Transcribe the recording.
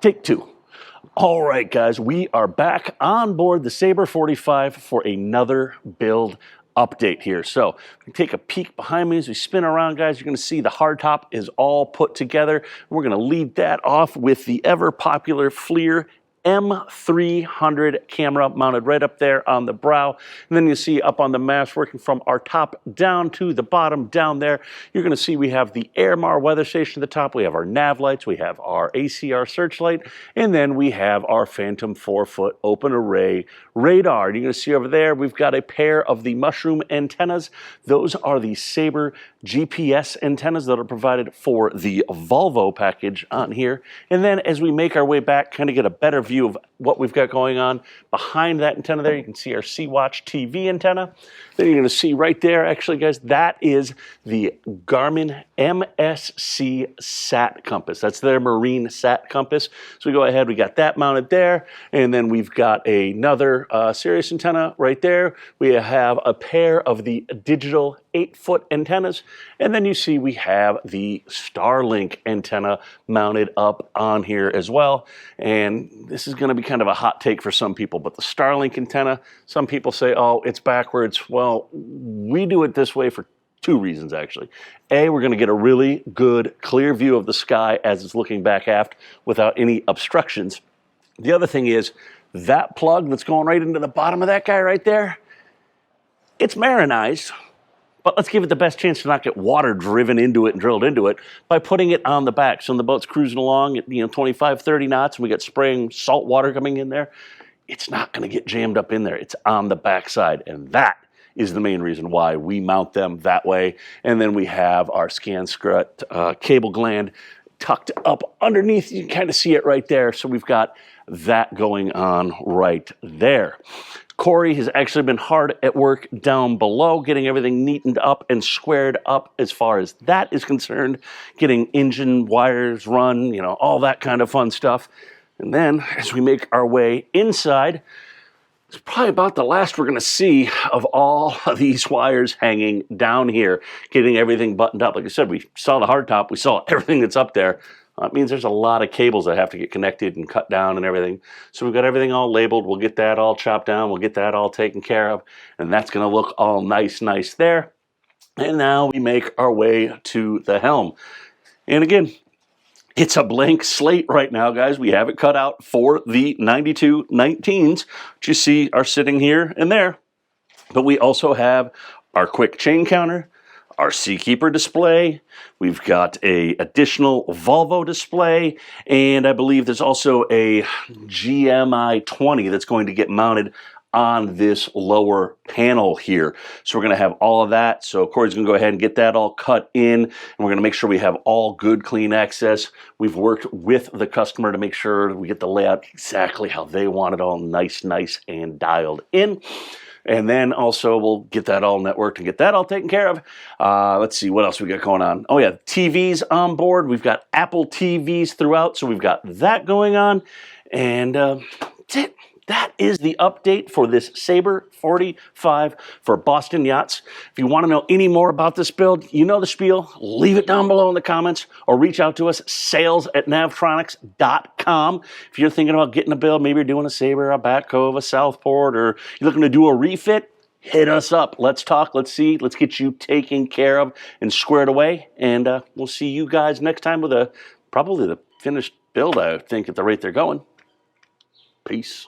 Take two. All right, guys, we are back on board the Sabre 45 for another build update here. So we take a peek behind me as we spin around, guys. You're going to see the hardtop is all put together. We're going to lead that off with the ever popular FLIR M300 camera mounted right up there on the brow. And then you see up on the mast, working from our top down to the bottom down there, you're going to see we have the Airmar weather station at the top. We have our nav lights, we have our ACR searchlight, and then we have our Phantom 4-foot open array radar. You're going to see over there, we've got a pair of the mushroom antennas. Those are the Sabre GPS antennas that are provided for the Volvo package on here. And then as we make our way back, kind of get a better view of what we've got going on behind that antenna there, you can see our Sea-Watch TV antenna. Then you're going to see right there, actually, guys, that is the Garmin MSC Sat Compass. That's their marine sat compass. So we go ahead, we got that mounted there, and then we've got another Sirius antenna right there. We have a pair of the digital 8-foot antennas, and then you see we have the Starlink antenna mounted up on here as well. And this is going to be kind of a hot take for some people, but the Starlink antenna, some people say, oh, it's backwards. Well, we do it this way for two reasons, actually. A, we're going to get a really good, clear view of the sky as it's looking back aft without any obstructions. The other thing is that plug that's going right into the bottom of that guy right there, it's marinized, but let's give it the best chance to not get water driven into it and drilled into it by putting it on the back. So when the boat's cruising along at 25, 30 knots and we get spraying salt water coming in there, it's not going to get jammed up in there. It's on the backside, and that is the main reason why we mount them that way. And then we have our scan strut cable gland tucked up underneath. You can kind of see it right there. So we've got that going on right there. Cory has actually been hard at work down below, getting everything neatened up and squared up as far as that is concerned, getting engine wires run, all that kind of fun stuff. And then as we make our way inside, it's probably about the last we're going to see of all of these wires hanging down here, getting everything buttoned up. Like I said, we saw the hardtop, we saw everything that's up there. That means there's a lot of cables that have to get connected and cut down and everything. So we've got everything all labeled. We'll get that all chopped down. We'll get that all taken care of. And that's going to look all nice there. And now we make our way to the helm. And again, it's a blank slate right now, guys. We have it cut out for the 92 19s, which you see are sitting here and there. But we also have our quick chain counter, our Seakeeper display, we've got a additional Volvo display, and I believe there's also a GMI 20 that's going to get mounted on this lower panel here. So we're going to have all of that. So Cory's going to go ahead and get that all cut in, and we're going to make sure we have all good, clean access. We've worked with the customer to make sure we get the layout exactly how they want it, all nice and dialed in. And then also we'll get that all networked and get that all taken care of. Let's see what else we got going on. Oh yeah, TVs on board. We've got Apple TVs throughout, so we've got that going on. And that's it. That is the update for this Sabre 45 for Boston Yachts. If you want to know any more about this build, you know the spiel. Leave it down below in the comments or reach out to us, sales@navtronics.com. If you're thinking about getting a build, maybe you're doing a Sabre, a Back Cove, a Southport, or you're looking to do a refit, hit us up. Let's talk. Let's see. Let's get you taken care of and squared away. And we'll see you guys next time with probably the finished build, I think, at the rate they're going. Peace.